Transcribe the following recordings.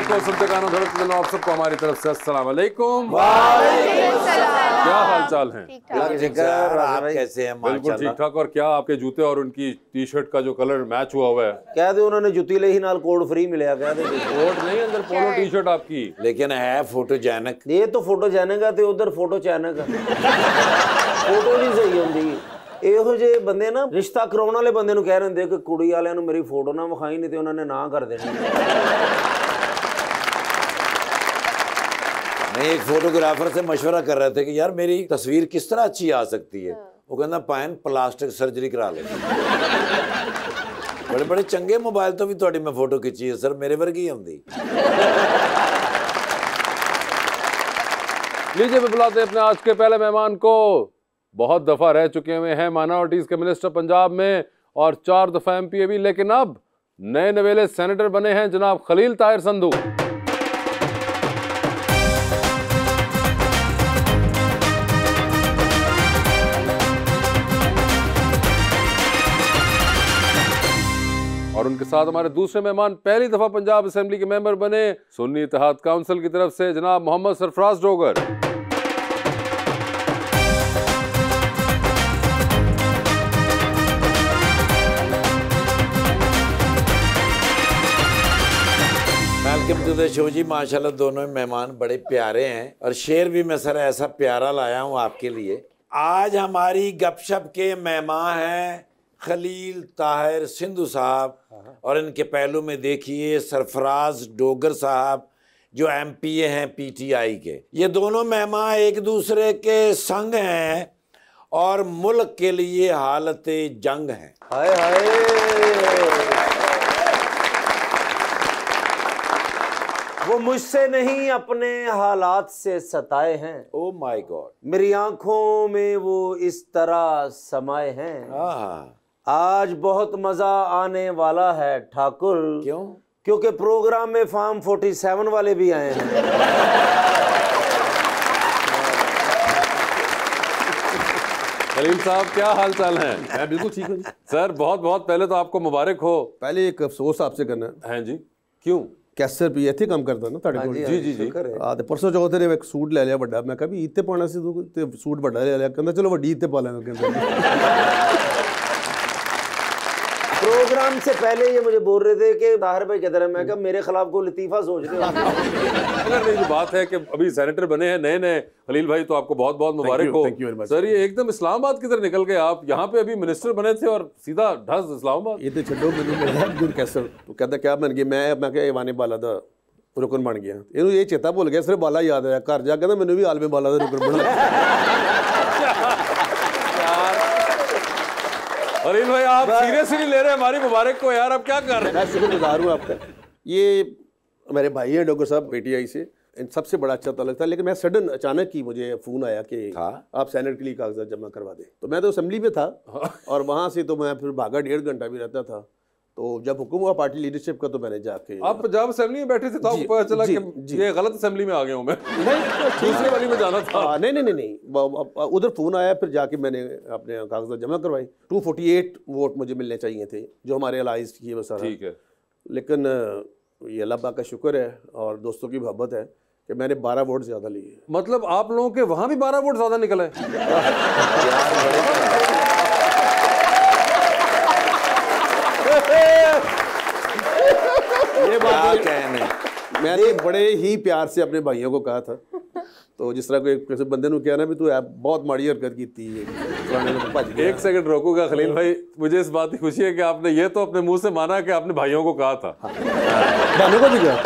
को सुनते गाना धड़कते आप सबको हमारी तरफ से अस्सलाम वालेकुम। क्या हाल चाल है? आप कैसे हैं? बिल्कुल ठीक ठाक। और क्या आपके जूते और उनकी टी शर्ट का जो कलर मैच हुआ हुआ है? कह दे उन्होंने जुती ले ही नाल कोड फ्री मिला। कह दे कोट नहीं, अंदर पोलो टी शर्ट आपकी, लेकिन है फोटोजेनिक। ये तो फोटोजेनिक है ते उधर फोटोचैनिक है। फोटो नहीं सही होंगी। ਇਹੋ ਜਿਹੇ ਬੰਦੇ ਨਾ ਰਿਸ਼ਤਾ ਕਰਾਉਣ ਵਾਲੇ ਬੰਦੇ ਨੂੰ ਕਹਿ ਰਹੇ ਕਿ ਕੁੜੀ ਵਾਲਿਆਂ ਨੂੰ ਮੇਰੀ ਫੋਟੋ ਨਾ ਵਿਖਾਈ, ਨਹੀਂ ਤੇ ਉਹਨਾਂ ਨੇ ਨਾ ਕਰ ਦੇਣੀ। मैं एक फोटोग्राफर से मशवरा कर रहे थे कि यार मेरी तस्वीर किस तरह अच्छी आ सकती है। वो कहना पायन प्लास्टिक सर्जरी करा ले। बड़े बड़े चंगे मोबाइल तो भी थोड़ी मैं फोटो खिंची है सर, मेरे वर्गी होंगी। लीजिए बुलाते अपने आज के पहले मेहमान को। बहुत दफा रह चुके हुए हैं माइनॉरिटीज के मिनिस्टर पंजाब में और 4 दफा MP भी, लेकिन अब नए नवेले सेनेटर बने हैं जनाब खलील ताहिर संधू। और उनके साथ हमारे दूसरे मेहमान पहली दफा पंजाब असेंबली के मेंबर बने सुन्नी इत्तेहाद काउंसिल की तरफ से जनाब Mohammad Sarfaraz Dogar. Welcome to the show जी। माशाल्लाह दोनों मेहमान बड़े प्यारे हैं और शेर भी मैं सर ऐसा प्यारा लाया हूँ आपके लिए। आज हमारी गपशप के मेहमान हैं खलील ताहिर सिंधु साहब और इनके पहलू में देखिए सरफराज डोगर साहब जो MPA हैं PTI के। ये दोनों मेहमान एक दूसरे के संग हैं और मुल्क के लिए हालत जंग हैं। हाय हाय। वो मुझसे नहीं अपने हालात से सताए हैं। Oh my God. मेरी आंखों में वो इस तरह समाये हैं। आज बहुत मजा आने वाला है ठाकुर। क्यों? क्योंकि प्रोग्राम में फार्म 47 वाले भी आए हैं। खलील साहब क्या हाल चाल है? मैं बिल्कुल ठीक हूँ सर। बहुत बहुत पहले तो आपको मुबारक हो। पहले एक अफसोस आपसे करना है जी। क्यों? कैसर भी ਇੱਥੇ ਕੰਮ ਕਰਦਾ ਨਾ ਤੁਹਾਡੇ ਕੋਲ। जी जी जी। ਆ ਤੇ ਪਰਸੋਂ ਚੌਥੇ ਨੇ ਇੱਕ ਸੂਟ ਲੈ ਲਿਆ ਵੱਡਾ। ਮੈਂ ਕਿਹਾ ਵੀ ਇੱਥੇ ਪਾਉਣਾ ਸੀ ਤੂੰ ਤੇ ਸੂਟ ਵੱਡਾ ਲੈ ਲਿਆ। ਕਹਿੰਦਾ ਚਲੋ ਵੱਡੀ ਇੱਥੇ ਪਾ ਲਾਂਗਾ। ਕਹਿੰਦਾ प्रोग्राम से पहले ये मुझे बोल रहे थे कि ताहिर भाई कहते रहे, मैं कहा मेरे खिलाफ कोई लतीफा सोच रहे हो। अगर नहीं, बात है कि अभी सेनेटर बने हैं नए नए खलील भाई, तो आपको बहुत बहुत मुबारक हो। सर ये एकदम इस्लामाबाद की तरह निकल गए आप। यहाँ पे अभी मिनिस्टर बने थे और सीधा ढस इस्लामाबाद। ये तो छो मैंने मिला गुर कैसर तो कहता क्या बन गया। मैं क्या ईवाने बाला दा रुकन बन गया। इन्हों ये चेता भुल गया, सिर्फ बाला याद आया। घर जा कहता मैंने भी आलमे बाला दा रुकन बना। खलील भाई आप सीरियसली ले रहे हैं हमारी मुबारक को यार? अब क्या कर रहे हैं? मैं शुक्रगुजार हूँ आपका। ये मेरे भाई हैं डॉक्टर साहब PTI से, इन सबसे बड़ा अच्छा ताल्लुक था। लेकिन मैं सडन अचानक ही मुझे फ़ोन आया कि आप सेनेट के लिए कागजात जमा करवा दें। तो मैं तो असेंबली में था और वहाँ से तो मैं फिर भागा 1.5 घंटा भी रहता था। तो जब हुक्म हुआ पार्टी लीडरशिप का तो मैंने जाके। आप पंजाब असेंबली में बैठे थे तो आपको पता चला कि ये गलत असेंबली में आ गया हूँ मैं? दूसरे वाली में जाना था। नहीं उधर फ़ोन आया, फिर जाके मैंने अपने कागजात जमा करवाए। 248 वोट मुझे मिलने चाहिए थे जो हमारे अलाइज किए वो सारा। ठीक है। लेकिन ये अल्लाह पाक का शुक्र है और दोस्तों की मोहब्बत है कि मैंने 12 वोट ज़्यादा लिए। मतलब आप लोगों के वहाँ भी 12 वोट ज़्यादा निकले? ये बात कहने मैंने बड़े ही प्यार से अपने भाइयों को कहा था। तो जिस तरह कोई किसी बंदे ने कहा ना भी तू बहुत माड़ी हरकत की थी। एक सेकंड रोकूंगा खलील भाई, मुझे इस बात की खुशी है कि आपने ये तो अपने मुंह से माना कि आपने भाइयों को कहा था। भाइयों को भी कहा था।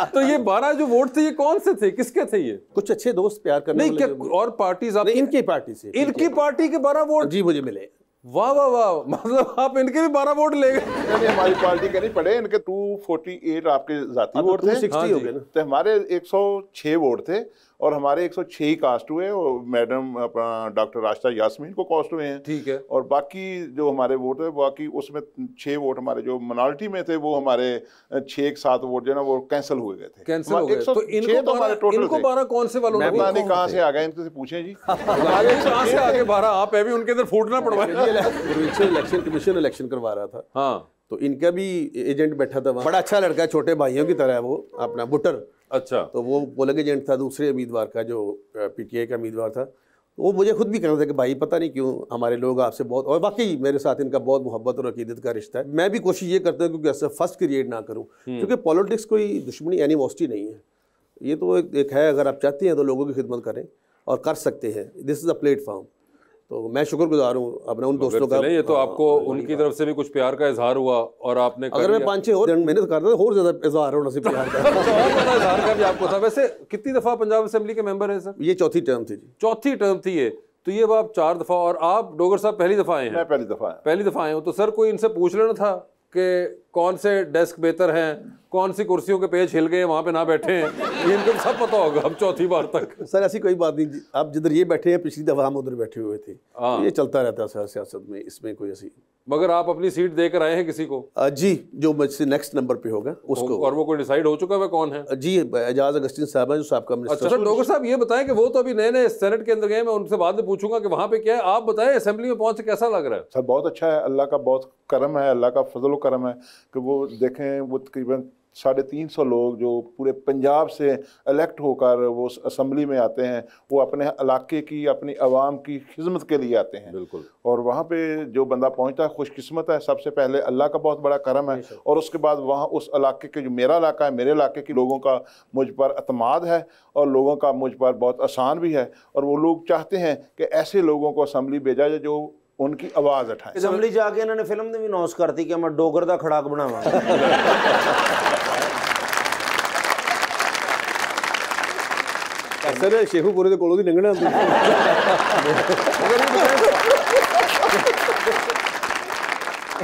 तो ये 12 जो वोट थे ये कौन से थे, किसके थे? ये कुछ अच्छे दोस्त प्यार करने नहीं, क्या और पार्टीज? इनकी पार्टी से, इनकी पार्टी के 12 वोट जी मुझे मिले। वाह वाह वाह, मतलब आप इनके भी 12 वोट ले गए। हमारी पार्टी के नहीं पड़े, इनके 248 आपके जाती वोट थे। 260 हो गए ना। तो हमारे 106 वोट थे और हमारे 106 ही कास्ट हुए और मैडम अपना डॉक्टर राशिदा यास्मीन को कास्ट हुए हैं। ठीक है। और बाकी जो हमारे वोट है बाकी उसमें 6 वोट हमारे जो मिनॉरिटी में थे वो हमारे 6-7 वोट जो ना वो कैंसिल हुए गए थे। कैंसिल हो गए। तो इनको 12 कौन से वालों ने? पता नहीं कहाँ से आ गए, इनसे पूछें जी। कहाँ से आगे 12? आप अभी उनके अंदर फूटना पड़वाए। इलेक्शन कमीशन इलेक्शन करवा रहा था। हाँ। तो इनका भी एजेंट बैठा था वहाँ। बड़ा अच्छा लड़का है, छोटे भाइयों की तरह है वो, अपना बुटर। अच्छा। तो वो पोलिंग एजेंट था दूसरे उम्मीदवार का, जो पीटीआई का उम्मीदवार था। वो मुझे खुद भी कह रहा था कि भाई पता नहीं क्यों हमारे लोग आपसे बहुत, और वाकई मेरे साथ इनका बहुत मोहब्बत और अकीदत का रिश्ता है। मैं भी कोशिश ये करता हूँ क्योंकि ऐसा फर्स्ट क्रिएट ना करूँ, क्योंकि पॉलिटिक्स कोई दुश्मनी एनिमोसिटी नहीं है। ये तो एक है, अगर आप चाहते हैं तो लोगों की खिदमत करें और कर सकते हैं। This is a platform. तो मैं शुक्रगुजार हूँ अपने उन दोस्तों का। ये तो आपको उनकी तरफ से भी कुछ प्यार का इजहार हुआ और आपने अगर मैं 5-6 और मेहनत करता तो और ज्यादा इजहार होना से प्यार का। और ज्यादा इजहार का भी आपको था। वैसे कितनी दफा पंजाब असेंबली के मेंबर है सर? ये चौथी टर्म थी जी। चौथी टर्म थी ये। तो ये आप 4 दफा, और आप डोगर साहब पहली दफा आए हैं? मैं पहली दफा आए हूँ। तो सर कोई इनसे पूछ लेना था कि कौन से डेस्क बेहतर हैं, कौन सी कुर्सियों के पेज हिल गए वहां पे ना बैठे हैं, ये इनको सब पता होगा अब चौथी बार तक। सर ऐसी कोई बात नहीं, आप जिधर ये बैठे हैं पिछली दफा हम उधर बैठे हुए थे। तो ये चलता रहता है सर सियासत में, इसमें कोई ऐसी। मगर आप अपनी सीट देकर आए हैं किसी को? जी, जो मुझसे नेक्स्ट नंबर पे होगा उसको। और वो कोई डिसाइड हो चुका है कौन है? जी, एजाज अगस्तीन साहब है जो साहब का मिनिस्टर। अच्छा डोगर साहब ये बताएं कि वो तो अभी नए नए सेनेट के अंदर गए, मैं उनसे बाद में पूछूंगा कि वहां पे क्या है। आप बताएं असेंबली में पहुंच के कैसा लग रहा है? सर बहुत अच्छा है, अल्लाह का बहुत करम है, अल्लाह का फजल करम है कि वो देखें, वो तकरीबन 350 लोग जो पूरे पंजाब से इलेक्ट होकर वो असम्बली में आते हैं, वो अपने इलाके की, अपनी आवाम की खिदमत के लिए आते हैं। बिल्कुल। और वहाँ पे जो बंदा पहुँचता है खुशकिस्मत है। सबसे पहले अल्लाह का बहुत बड़ा करम है, और उसके बाद वहाँ उस इलाके के, जो मेरा इलाका है, मेरे इलाके के लोगों का मुझ पर अतमाद है और लोगों का मुझ पर बहुत आसान भी है। और वो लोग चाहते हैं कि ऐसे लोगों को असम्बली भेजा जाए जो उनकी आवाज़ उठाए। असम्बली जाके इन्होंने फिल्म ने भी अनाउंस करती कि मैं डोगर दा खड़ाक बनावा। सर शेखुपुरे के कोलों की लंघना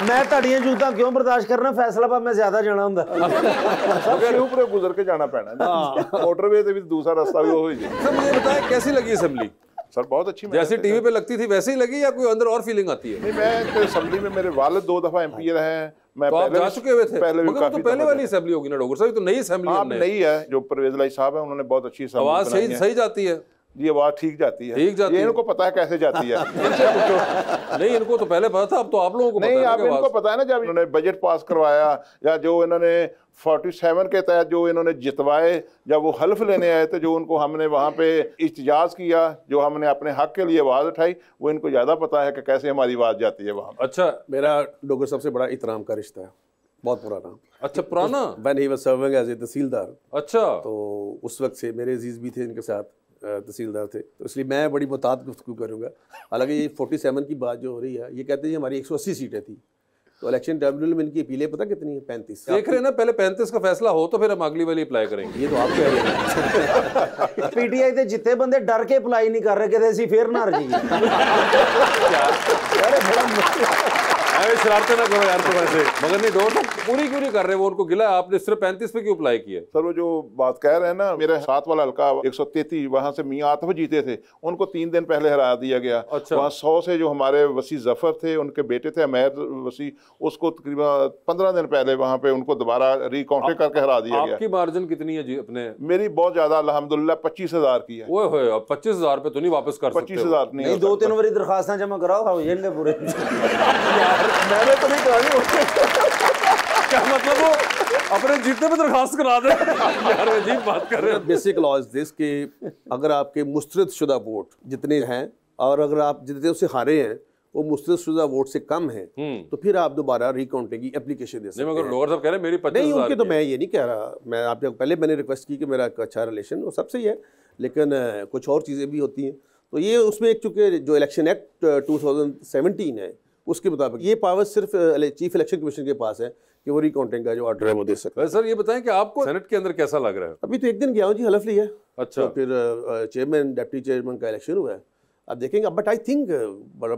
मैं तड़ियां जूता क्यों बर्दाश्त करना, फैसलाबाद में ज्यादा जाना हुंदा। शेखुपुरे गुजर के जाना पैना, मोटरवे से भी दूसरा रास्ता भी हो ही जाए। सर मुझे बताएं कैसी लगी असेंबली? सर बहुत अच्छी। जैसी टीवी पे लगती थी वैसे ही लगी या कोई अंदर और फीलिंग आती है? नहीं, मैं तो असेंबली में, मेरे वालिद 2 दफा एमपी रहे हैं। मैं तो आप जा चुके हुए थे? पहले भी मगर काफी तो पहले वाली असेंबली होगी ना डोगर साहब, तो नई असेंबली है। नई है, जो परवेज लाई साहब है उन्होंने बहुत अच्छी असेंबली आवाज सही जाती है जी, आवाज ठीक जाती है। ठीक जाती ये है। इनको पता है कैसे जाती है। नहीं इनको तो पहले पता था, अब तो आप लोगों को नहीं, पता आप है। इनको पता है ना, जब इन्होंने बजट पास करवाया या जो इन्होंने 47 के तहत जो इन्होंने जितवाए, जब वो हल्फ लेने आए थे, जो उनको हमने वहाँ पे इज्तिजाज किया, जो हमने अपने हक के लिए आवाज़ उठाई, वो इनको ज़्यादा पता है कि कैसे हमारी आवाज़ जाती है वहाँ। अच्छा, मेरा डोगर सबसे बड़ा इतराम का रिश्ता है, बहुत पुराना। अच्छा पुराना? When he was serving as a tehsildar. अच्छा। तो उस वक्त से मेरे अजीज भी थे इनके साथ, तहसीलदार थे, तो इसलिए मैं बड़ी मुताद गुफ्तगू करूँगा। हालांकि ये 47 की बात जो हो रही है, ये कहते हैं हमारी 180 सीटें थी, तो इलेक्शन ट्रिब्यूनल में इनकी अपीलें पता कितनी है? 35। देख रहे हैं ना, पहले 35 का फैसला हो तो फिर हम अगली वाली अप्लाई करेंगे। ये तो आप कह रहे हैं। पीटीआई के जितने बंदे डर के अप्लाई नहीं कर रहे, कहते सी फिर ना हार जाएगी। शरारते ना करो यार तुम ऐसे। मगर नहीं, डोर पूरी क्यों नहीं कर रहे? वो उनको गिला आपने सिर्फ 35 पे क्यों अप्लाई किया? सर वो जो बात कह रहे हैं ना, मेरे साथ वाला हल्का 133, वहाँ से मियाँ आतफ जीते थे, उनको 3 दिन पहले हरा दिया गया। अच्छा। वहाँ 100 से जो हमारे वसी जफर थे, उनके बेटे थे अमेर वसी, उसको तकरीबन 15 दिन पहले वहाँ पे उनको दोबारा रिकाउंट करके हरा दिया गया। आपकी मार्जिन कितनी है जी अपने? मेरी बहुत ज्यादा, अल्हम्दुलिल्लाह 25,000 की है। ओए होए, अब 25,000 पे तो नहीं वापस कर सकते? 25,000 नहीं, 2-3 बारी दरखास्तां जमा कराओ, हो जाएंगे पूरे। मैंने तो नहीं करानी। क्या मतलब वो अपने जीतने पे दरखास्त करा दे? यार अजीब बात कर रहे हैं। बेसिक लॉ इज दिस कि अगर आपके मुस्तरद शुदा वोट जितने हैं और अगर आप जितने उससे हारे हैं वो मुस्तरद शुदा वोट से कम है, तो फिर आप दोबारा रिकाउंटिंग की एप्लीकेशन दे सकते हैं। मगर डोगर साहब कह रहे हैं मेरी 25,000 नहीं, उनके तो मैं ये नहीं कह रहा। मैं आपसे पहले मैंने रिक्वेस्ट की कि मेरा एक अच्छा रिलेशन वो सबसे ही है, लेकिन कुछ और चीज़ें भी होती हैं। तो ये उसमें एक चूँकि जो इलेक्शन एक्ट 2017 है उसके मुताबिक ये पावर सिर्फ चीफ इलेक्शन कमीशन के पास है कि वो रिकाउंटिंग का जो ऑर्डर है वो दे सकते हैं। सर ये बताएं कि आपको सेनेट के अंदर कैसा लग रहा है? अभी तो 1 दिन गया हूँ जी, हलफ लिया है। अच्छा। तो फिर चेयरमैन डिप्टी चेयरमैन का इलेक्शन हुआ है, अब देखेंगे। बट आई थिंक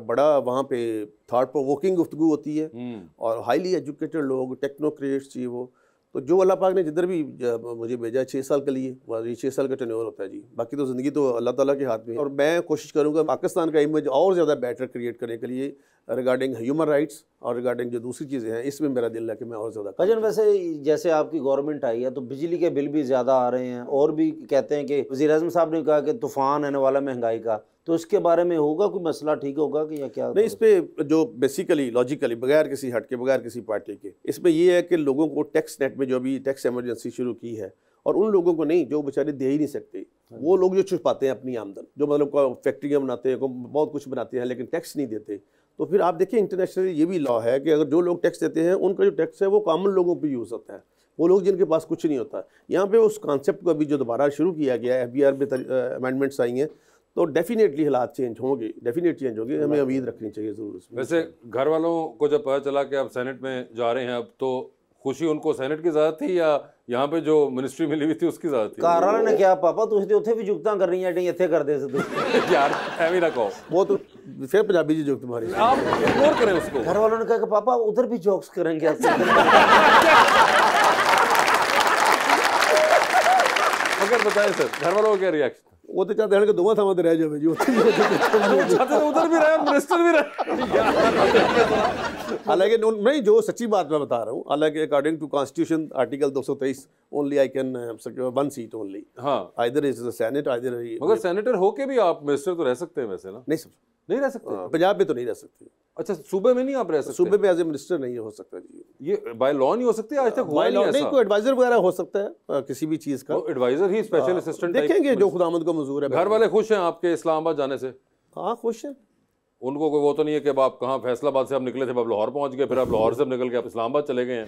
बड़ा वहाँ पे थॉट प्रोवोकिंग गुफ्तगू होती है और हाईली एजुकेटेड लोग, टेक्नोक्रेट्स चाहिए वो। तो जो अल्लाह पाक ने जिधर भी मुझे भेजा 6 साल के लिए, ये 6 साल का टेन्योर होता है जी। बाकी तो ज़िंदगी तो अल्लाह ताला के हाथ में है। और मैं कोशिश करूँगा पाकिस्तान का इमेज और ज़्यादा बेटर क्रिएट करने के लिए रिगार्डिंग ह्यूमन राइट्स और रिगार्डिंग जो दूसरी चीज़ें हैं, इसमें मेरा दिल है कि मैं और ज़्यादा कजन वैसे जैसे आपकी गवर्नमेंट आई है तो बिजली के बिल भी ज़्यादा आ रहे हैं, और भी कहते हैं कि वज़ीर आज़म साहब ने कहा कि तूफ़ान आने वाला महंगाई का, तो इसके बारे में होगा कोई मसला ठीक होगा कि या क्या? नहीं, इस पे जो बेसिकली लॉजिकली बगैर किसी हट के, बगैर किसी पार्टी के, इसमें ये है कि लोगों को टैक्स नेट में जो अभी टैक्स एमरजेंसी शुरू की है, और उन लोगों को नहीं जो बेचारे दे ही नहीं सकते, वो लोग जो छुपाते हैं अपनी आमदन, जो मतलब फैक्ट्रियाँ बनाते हैं, बहुत कुछ बनाते हैं लेकिन टैक्स नहीं देते, तो फिर आप देखिए इंटरनेशनली ये भी लॉ है कि अगर जो लोग टैक्स देते हैं उनका जो टैक्स है वो कॉमन लोगों पे यूज़ होता है, वो लोग जिनके पास कुछ नहीं होता। यहाँ पे उस कॉन्सेप्ट को अभी जो दोबारा शुरू किया गया है, FBR में अमेंडमेंट्स आई हैं, तो डेफिनेटली हालात चेंज होंगे, डेफिनेट चेंज होंगे, हमें उम्मीद रखनी चाहिए ज़रूर उसमें। वैसे घर वालों को जब पता चला कि आप सेनेट में जा रहे हैं अब, तो खुशी उनको सेनेट की ज़्यादा थी या यहाँ पे जो मिनिस्ट्री मिली हुई थी उसकी ज़्यादा थी? घर वाले ने क्या पापा तुझे तो उत्थे भी जुगतां कर रही हैं इत्थे कर दे से यार ऐਵੇਂ ना कहो, वो तो फिर पंजाबी जी जो तुम्हारी आप इग्नोर करें उसको। घर वालों ने कहा कि पापा उधर भी जोक्स करेंगे अगर बताएं सर घर वालों का क्या रिएक्शन? वो तो चाहते हैं कि दोनों थावां ते रह जावे जी, उत्थे भी उधर भी रहे मिनिस्टर भी रहे। हालांकि नहीं, जो सच्ची बात मैं बता रहा हूँ, हालांकि according to constitution article 223 only I can one seat only, हाँ, either is the senate either. मगर सेनेटर होके भी आप मिनिस्टर तो रह सकते हैं वैसे ना? नहीं सर, नहीं रह सकते। पंजाब में तो नहीं रह सकते। अच्छा, सूबे में नहीं आप रह सकते? सूबे में एज ए मिनिस्टर नहीं हो सकता जी, ये बाय लॉ नहीं हो सकती, आज तक हुआ नहीं नहीं, ऐसा। कोई एडवाइजर वगैरह हो सकता है किसी भी चीज़ का, एडवाइजर ही स्पेशल असिस्टेंट देखेंगे जो खुदामद को मंजूर है। घर वाले खुश हैं आपके इस्लामाबाद जाने से? हाँ खुश है, उनको कोई वो तो नहीं है कि अब आप कहाँ फैसलाबाद से आप निकले थे, अब लाहौर पहुंच गए, फिर आप लाहौर से निकल के आप इस्लामाबाद चले गए हैं?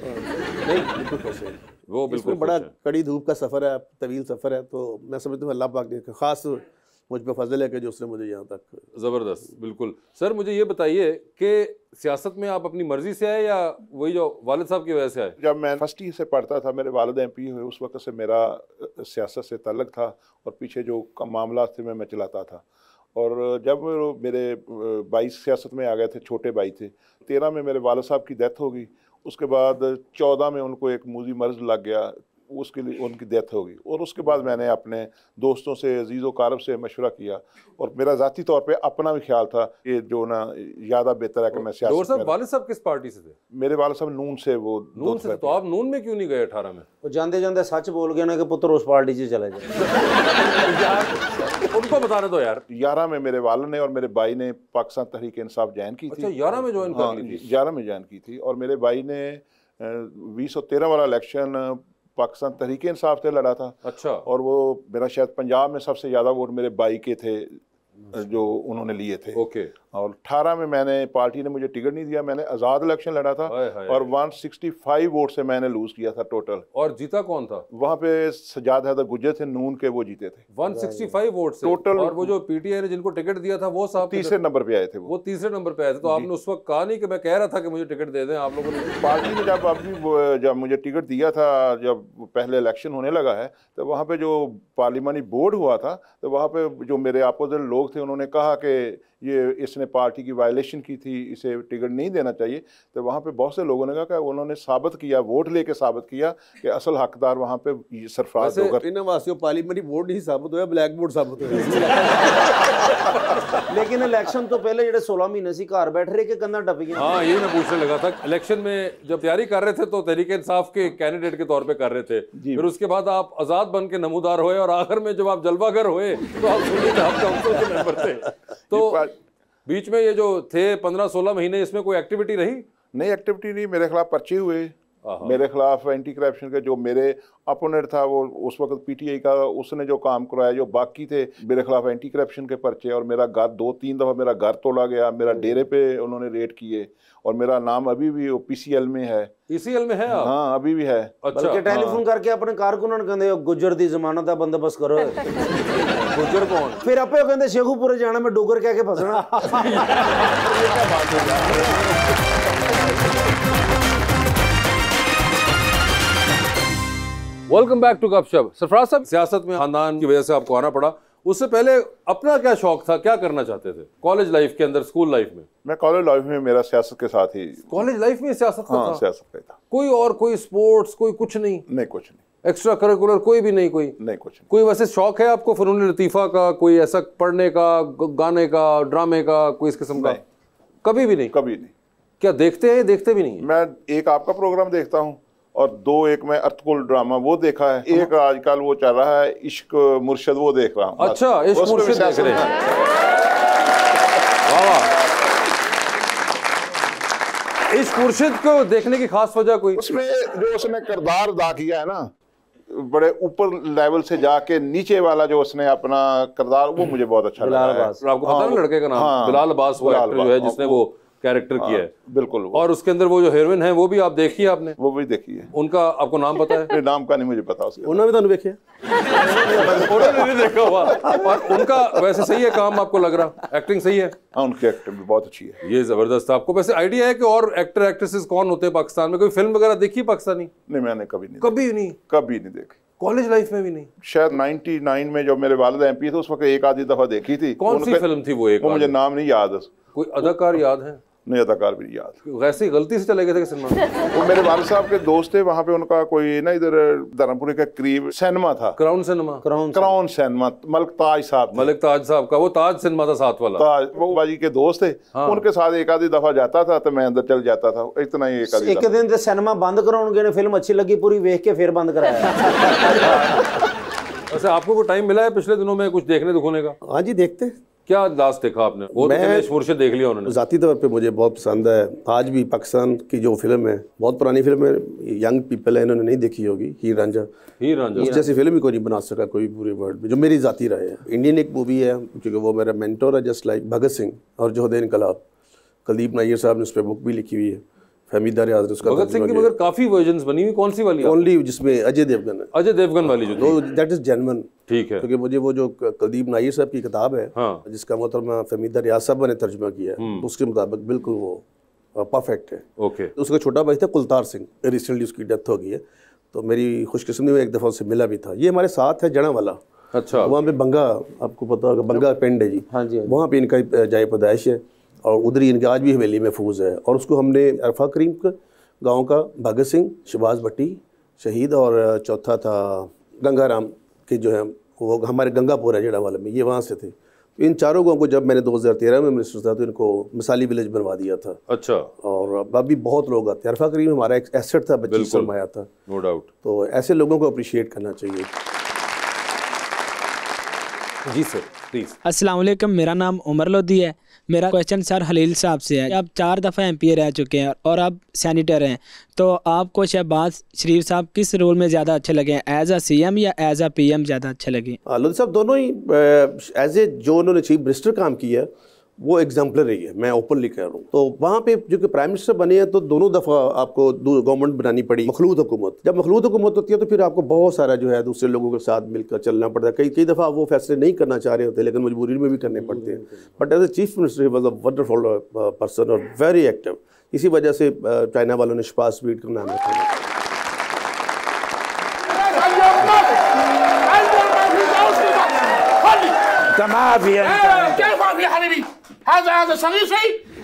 नहीं बिल्कुल खुश है, वो बिल्कुल बड़ा कड़ी धूप का सफ़र है, तवील सफ़र है, तो मैं समझता हूँ अल्लाह पाक ने खास मुझ पर फजल है कि जो उसने मुझे यहाँ तक। ज़बरदस्त, बिल्कुल। सर मुझे ये बताइए कि सियासत में आप अपनी मर्जी से आए या वही जो वालिद साहब की वजह से आए? जब मैं फर्स्ट ईयर से पढ़ता था, मेरे वालिद MP हुए, उस वक्त से मेरा सियासत से ताल्लुक़ था और पीछे जो मामला थे मैं चलाता था। और जब मेरे 22 सियासत में आ गए थे, छोटे भाई थे, 13 में मेरे वालिद साहब की डेथ हो गई, उसके बाद 14 में उनको एक मूजी मर्ज लग गया, उसके लिए उनकी डेथ हो गई। और उसके बाद मैंने अपने दोस्तों से, अजीज़ो कारब से मशवरा किया और मेरा ज़ाती तौर पे अपना भी ख्याल था कि जो ना ज़्यादा बेहतर है कि मैं सियासत में। वालिद साहब किस पार्टी से थे? मेरे वालिद साहब नून से। वो नून से? तो आप नून में क्यों नहीं गए 18 में? वो जानते जानते सच बोल गए ना कि पुत्र उस पार्टी से चले जाए। उनको बताने दो यार। 11 में मेरे वालिद ने और मेरे भाई ने पाकिस्तान तहरीक इंसाफ ज्वाइन की थी। अच्छा, 11 में ज्वाइन कर ली थी? 11 में ज्वाइन की थी। और मेरे भाई ने 2013 वाला इलेक्शन पाकिस्तान तहरीक इंसाफ से लड़ा था। अच्छा। और वो मेरा शायद पंजाब में सबसे ज़्यादा वोट मेरे भाई के थे जो उन्होंने लिए थे। ओके। और 18 में मैंने, पार्टी ने मुझे टिकट नहीं दिया, मैंने आज़ाद इलेक्शन लड़ा था और 165 वोट से मैंने लूज किया था टोटल। और जीता कौन था? वहाँ पे सजाद हैदर गुज्जर थे नून के, वो जीते थे 165 वोट से टोटल। और वो जो PTI ने जिनको टिकट दिया था वो साहब तीसरे नंबर पे आए थे। वो तीसरे नंबर पे आए थे। तो आपने उस वक्त कहा नहीं कि मैं कह रहा था कि मुझे टिकट दे दें? आप लोगों ने, पार्टी ने जब मुझे टिकट दिया था, जब पहले इलेक्शन होने लगा है, तो वहाँ पे जो पार्लिमानी बोर्ड हुआ था, तो वहाँ पे जो मेरे अपोजिट लोग थे उन्होंने कहा कि ये इसने पार्टी की वायलेशन की थी, इसे टिकट नहीं देना चाहिए। तो वहाँ पे बहुत से लोगों ने कहा कि उन्होंने साबित किया, वोट लेके साबित किया कि असल हकदार वहाँ पे सरफराज होगा। इन वासियों पार्लियामेंट बोर्ड नहीं साबित होया, ब्लैक बोर्ड साबित होया। लेकिन इलेक्शन तो पहले जेडे 16 महीने से घर बैठ रहे के कंधा टप गए। हाँ, यही मैं पूछने लगा था। इलेक्शन में जब तैयारी कर रहे थे तो तहरीक इंसाफ के कैंडिडेट के तौर पे कर रहे थे, फिर उसके बाद आप आजाद बन के नमूदार हुए और आखिर में जब आप जलवागर हुए तो आप सुन्नी काउंसिल के मेंबर थे। तो बीच में ये जो थे 15-16 महीने, इसमें कोई एक्टिविटी रही? नहीं, एक्टिविटी नहीं। मेरे खिलाफ पर्चे हुए, मेरे खिलाफ एंटी करप्शन के जो मेरे अपोनेंट था वो उस वक्त PTI का, उसने जो काम कराया, जो बाकी थे मेरे खिलाफ एंटी करप्शन के पर्चे। और मेरा घर 2-3 दफ़ा मेरा घर तोड़ा गया, मेरा डेरे पे उन्होंने रेड किए और मेरा नाम अभी भी PCL में है। PCL में है? हाँ, अभी भी है। अच्छा। बल्कि टेलीफोन करके अपने कारकुनां नूं कहंदे गुज्जर दी जमानत दा बंदोबस्त करो। गुज्जर कौन? फिर आपे कहंदे शेखूपुरे जाना में डोगर कह के फसना। वेलकम बैक टू गपशप। सरफराज साहब, सियासत में खानदान की वजह से आपको आना पड़ा, उससे पहले अपना क्या शौक था, क्या करना चाहते थे कॉलेज लाइफ के अंदर, स्कूल लाइफ में? मैं कॉलेज लाइफ में मेरा सियासत के साथ ही। कॉलेज लाइफ में सियासत का था? सियासत का था। कोई और कोई स्पोर्ट्स, कोई कुछ नहीं? नहीं, कुछ नहीं। एक्स्ट्रा करिकुलर कोई भी नहीं? कोई नहीं, कुछ नहीं। कोई वैसे शौक है आपको फनून लतीफ़ा का, कोई ऐसा पढ़ने का, गाने का, ड्रामे का, कोई इस किस्म का? कभी भी नहीं? कभी नहीं। क्या देखते हैं, देखते भी नहीं है? मैं एक आपका प्रोग्राम देखता हूँ और दो एक मैं अर्थकुल ड्रामा वो देखा है, एक आजकल वो चल रहा है इश्क मुर्शद, वो देख रहा हूँ। अच्छा, इश्क उसमें मुर्शद देख रहे हैं। वाह वाह। इश्क मुर्शद को देखने की खास वजह कोई? उसमें जो उसने किरदार अदा किया है ना, बड़े ऊपर लेवल से जाके नीचे वाला जो उसने अपना किरदार, वो मुझे बहुत अच्छा लगा है। आपको पता है लड़के का नाम? हाँ, बिलाल अब्बास, वो बिलाल एक्टर जो है जिसने वो कैरेक्टर किया है। बिल्कुल। और उसके अंदर वो जो हीरोइन है वो भी आप देखी है आपने? वो भी देखी है। उनका आपको नाम पता है? मेरे नाम का नहीं मुझे पता उसके। उन्होंने भी तो देखे, उन्होंने नहीं देखा हुआ। और उनका वैसे सही है काम, आपको लग रहा एक्टिंग सही है? हाँ, उनकी एक्टिंग भी बहुत अच्छी है। ये जबरदस्त। आपको वैसे आइडिया है कि और एक्टर एक्ट्रेसेस कौन होते हैं पाकिस्तान में? कोई फिल्म वगैरह देखी पाकिस्तानी? नहीं, मैंने कभी नहीं देखी। कॉलेज लाइफ में भी नहीं? शायद 99 में जब मेरे वालिद MP थे उस वक्त एक आधी दफा देखी थी। कौन सी फिल्म थी वो? एक वो मुझे नाम नहीं याद। कोई अदाकार याद है? नहीं, अदाकार भी नहीं याद। वैसे ही गलती से चले गए थे सिनेमा में? वो मेरे वालिद साहब के दोस्त थे, वहाँ पे उनका कोई ना इधर धर्मपुरी के करीब सिनेमा था, Crown cinema. Crown cinema, Malik Taj साहब। मलिक ताज साहब का वो ताज सिनेमा था साथ वाला। ताज, वो बाजी के दोस्त थे। हाँ। उनके साथ एक आधी दफा जाता था तो मैं अंदर चल जाता था, इतना ही। एक दिन तो सिनेमा बंद कराउणगे ने, फिल्म अच्छी लगी पूरी वेख के फिर बंद कराया। वैसे आपको कोई टाइम मिला है पिछले दिनों में कुछ देखने दिखाने का? हाँ जी, देखते हैं। क्या लास्ट देखा आपने? वो तो इश्क मुर्शद देख लिया उन्होंने। ज़ाती तौर पे मुझे बहुत पसंद है। आज भी पाकिस्तान की जो फिल्म है, बहुत पुरानी फिल्म है, यंग पीपल है, इन्होंने नहीं देखी होगी, हीर रांझा। उस जैसी फिल्म ही कोई नहीं बना सका कोई पूरे वर्ल्ड में, जो मेरी ज़ाती राय है। इंडियन एक मूवी है, क्योंकि वो मेरा मेंटोर है, जस्ट लाइक भगत सिंह और जोहदे इनकलाब। कुलदीप नायर साहब ने उस पर बुक भी लिखी हुई है, फहमीदा रियाज ने उसका। भगत सिंह की मगर काफी वर्जन्स बनी हुई, कौन सी वाली? ओनली जिसमें अजय देवगन है। अजय देवगन वाली जो थी, दैट इज जेन्युइन। ठीक है। क्योंकि मुझे वो जो कुलदीप नायर साहब की किताब है, हाँ। जिसका मोहतरमा फहमीदा रियाज साहब ने तर्जुमा किया है, उसके मुताबिक बिल्कुल वो परफेक्ट है। ओके। उसका छोटा भाई था कुलतार सिंह, रिसेंटली उसकी डेथ हो गई है, तो मेरी खुशकिस्मती में एक दफ़ा उससे मिला भी था। ये हमारे साथ है जड़ा वाला। अच्छा। वहाँ पे बंगा, आपको पता होगा, बंगा पिंड है जी। हाँ जी। वहाँ पे इनका जाए पैदाइश है और उधर ही इनके आज भी हवेली महफूज है। और उसको हमने अरफा करीम का गाँव का भगत सिंह, शहबाज भट्टी शहीद, और चौथा था गंगाराम के जो है वो हमारे गंगापुर है जड़ा वाले में, ये वहाँ से थे। तो इन चारों गाँव को जब मैंने 2013 में मिनिस्टर था तो इनको मिसाली विलेज बनवा दिया था। अच्छा। और अब भी बहुत लोग आते हैं। अरफा करीम हमारा एक एसेट था, बच्ची सरमाया था। No doubt. तो ऐसे लोगों को अप्रिशिएट करना चाहिए। जी सर, प्लीज। अस्सलाम वालेकुम, मेरा नाम उमर लोधी है। मेरा क्वेश्चन सर हलील साहब से है। आप 4 दफ़ा MP रह चुके हैं और आप सैनिटर हैं, तो आपको शहबाज शरीफ साहब किस रोल में ज़्यादा अच्छे लगे हैं, एज अ CM या एज अ PM ज़्यादा अच्छे लगे? लोधी साहब दोनों ही एज ए जो उन्होंने चीफ मिनिस्टर काम किया वो एग्जाम्पलरी है, मैं ओपनली कह रहा हूँ। तो वहाँ पे जो कि प्राइम मिनिस्टर बने हैं तो दोनों दफ़ा आपको गवर्नमेंट बनानी पड़ी, मखलूत हुकूमत। जब मखलूत हुकूमत होती है तो फिर आपको बहुत सारा जो है दूसरे लोगों के साथ मिलकर चलना पड़ता है। कई दफ़ा वो फैसले नहीं करना चाह रहे होते लेकिन मजबूरी में भी करने पड़ते हैं। But as a chief minister he was a wonderful person और वेरी एक्टिव। इसी वजह से चाइना वालों ने शहबाज शरीफ का नाम रखा।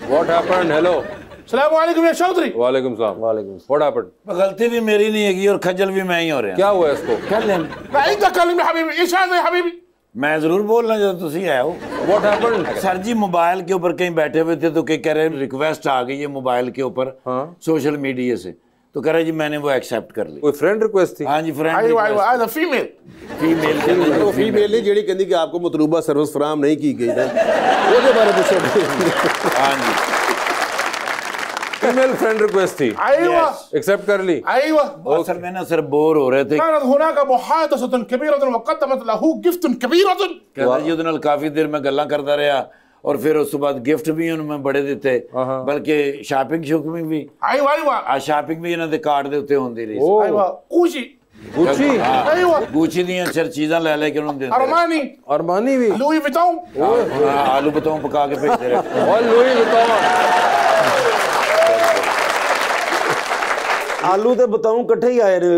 What happened? Hello. सलामुअलैकुम या चौधरी। वालेकुम सलाम। वालेकुम। What happened? गलती भी मेरी नहीं है और खजल भी मैं ही हो रहा क्या हुआ इसको? हबीबी मैं जरूर बोलना जब तुसी आए हो। What happened? सर जी मोबाइल के ऊपर कहीं बैठे हुए थे तो कह रहे रिक्वेस्ट आ गई है मोबाइल के ऊपर, सोशल मीडिया से, तो कह रहे जी मैंने वो एक्सेप्ट कर ली। कोई फ्रेंड रिक्वेस्ट थी? हाँ जी, फ्रेंड फीमेल फीमेल नहीं जेडी कहती कि आपको मतलूबा सर्विस फराम नहीं की गई ना, उसके बारे में पूछो। हाँ जी, फीमेल फ्रेंड रिक्वेस्ट थी, एक्सेप्ट कर ली। सर मैं ना सर बोर हो रहे थे, ਉਹਦੇ ਨਾਲ ਕਾਫੀ ਦੇਰ ਮੈਂ ਗੱਲਾਂ ਕਰਦਾ ਰਿਹਾ और फिर उस बाद गिफ्ट भी उन्होंने बड़े दिते, बल्कि शॉपिंग भी शॉपिंग भी इन्होंने कार्ड दे उत्ते होंदी रही। गुची दी सर चीज़ां ले लेके उन्होंने अरमानी भी, लुई विटॉन, आलू बताऊं पका के भेजते रहे और लुई विटॉन आलू तो बताऊं कट्ठे ही आए रहे।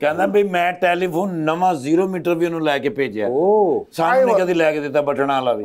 कहना भाई मैं टेलीफोन नवा 0 मीटर भी उन्होंने लैके भेजा सामने कभी लैके दिता बटन वाला भी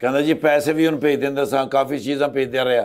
कहना जी पैसे भी उन्हें भेज देंदा सा काफी चीज़ां भेजदा रहा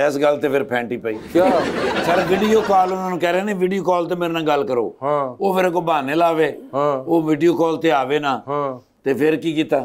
इस गल ते फिर फैंटी पई क्या सर वीडियो कॉल उन्होंने कह रहे ने वीडियो कॉल ते मेरे नाल गल करो वो फिर को बहाने लावे वो वीडियो कॉल ते आवे ना ते फिर की कीता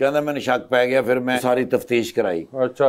कहना मैंने शक पै गया फिर मैं सारी तफ्तीश कराई अच्छा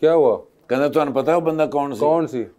क्या हुआ कहना तुहानू पता है वो बंदा कौन सी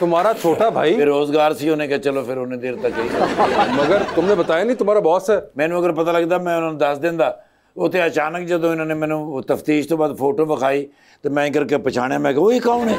तुम्हारा छोटा भाई बेरोजगार सी होने के चलो फिर उन्हें देर तक ही मगर तुमने बताया नहीं तुम्हारा बॉस है मैंने अगर पता लगता मैं उन्होंने दस दिंदा वो तो अचानक जो इन्होंने मैंने तफ्तीश तो बाद फोटो विखाई तो मैं करके पछाणिया मैं वही कौन है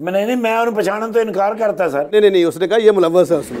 नहीं मैं उन्हें पछाणन तो इनकार करता सर नहीं उसने कहा ये मुलव्वस है उसमें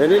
नहीं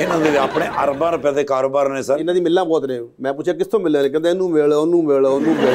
इन्हां दे अपने अरबां रुपए दे कारोबार ने सर ਇਹਨਾਂ ਦੀ ਮਿਲਾਂ ਬਹੁਤ ਨੇ ਮੈਂ ਪੁੱਛਿਆ ਕਿੱਥੋਂ ਮਿਲਣ ਨੇ ਕਹਿੰਦਾ ਇਹਨੂੰ ਮਿਲ ਉਹਨੂੰ ਮਿਲ ਉਹਨੂੰ ਮਿਲ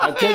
अच्छा जी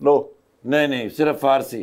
नो नहीं सिर्फ फारसी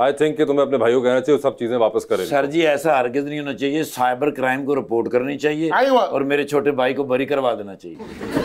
आई थिंक कि तुम्हें अपने भाइयों को कहना चाहिए वो सब चीजें वापस करें सर जी ऐसा हरगिज नहीं होना चाहिए साइबर क्राइम को रिपोर्ट करनी चाहिए और मेरे छोटे भाई को बरी करवा देना चाहिए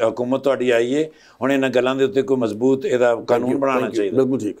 हुकूमत ਤੁਹਾਡੀ ਆਈ ਹੈ ਹੁਣ ਇਹਨਾਂ ਗੱਲਾਂ ਦੇ ਉੱਤੇ ਕੋਈ ਮਜ਼ਬੂਤ ਇਹਦਾ ਕਾਨੂੰਨ ਬਣਾਉਣਾ ਚਾਹੀਦਾ बिल्कुल ठीक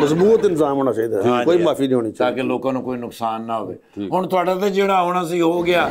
मजबूत इंतजाम होना चाहिए कोई माफी नहीं होनी चाहिए ताकि लोगों ਨੂੰ ਕੋਈ ਨੁਕਸਾਨ ਨਾ ਹੋਵੇ ਹੁਣ ਤੁਹਾਡਾ ਤੇ ਜਿਹੜਾ ਹੋਣਾ ਸੀ ਹੋ ਗਿਆ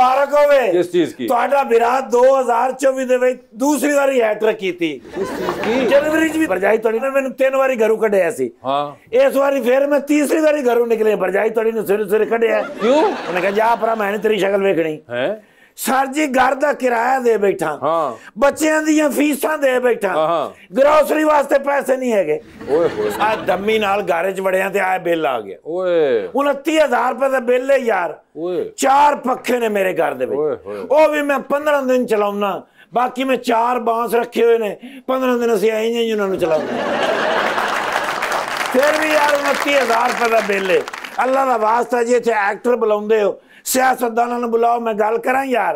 मुबारक होवे किस चीज की ਤੁਹਾਡਾ ਵਿਰਾਟ 2024 ਦੇ ਵਿੱਚ ਦੂਸਰੀ ਵਾਰੀ ਹੈਟ੍ਰਿਕ ਕੀਤੀ ਜਨਵਰੀ ਚ ਵੀ ਭਰਜਾਈ ਤੁਹਾਡੀ ਨੇ ਮੈਨੂੰ 3 ਵਾਰੀ ਘਰੋਂ ਕੱਢਿਆ ਸੀ ਹਾਂ ਇਸ ਵਾਰੀ ਫਿਰ ਮੈਂ ਤੀਸਰੀ ਵਾਰੀ ਘਰੋਂ ਨਿਕਲੇ ਭਰਜਾਈ ਤੁਹਾਡੀ ਨੇ ਸਵੇਰੇ ਕੱਢਿਆ क्यों ਉਹਨੇ ਕਿਹਾ ਜਾ ਭਰਾ ਮੈਂ ਤੇਰੀ ਸ਼ਕਲ ਵੇਖਣੀ है सर जी घर का किराया दे बैठा हाँ बच्चों दी फीसां दे बैठा हाँ ग्रोसरी वास्ते पैसे नहीं है ओए होए आ दम्मी नाल गारे च वड़िया ते आए बिल आ गया ओए 29,000 रुपए का बिल है यार ओए 4 पखे ने मेरे घर दे विच ओ भी मैं 15 दिन चलाउना बाकी मैं 4 बांस रखे हुए ने 15 दिन असीं आई नहीं उन्होंने चलाउना फिर भी यार 29,000 रुपए का बिल है अल्लाह दा वास्ता जी इत्थे एक्टर बुलाउंदे हो सियासतदाना ने बुलाओ मैं गल करा यार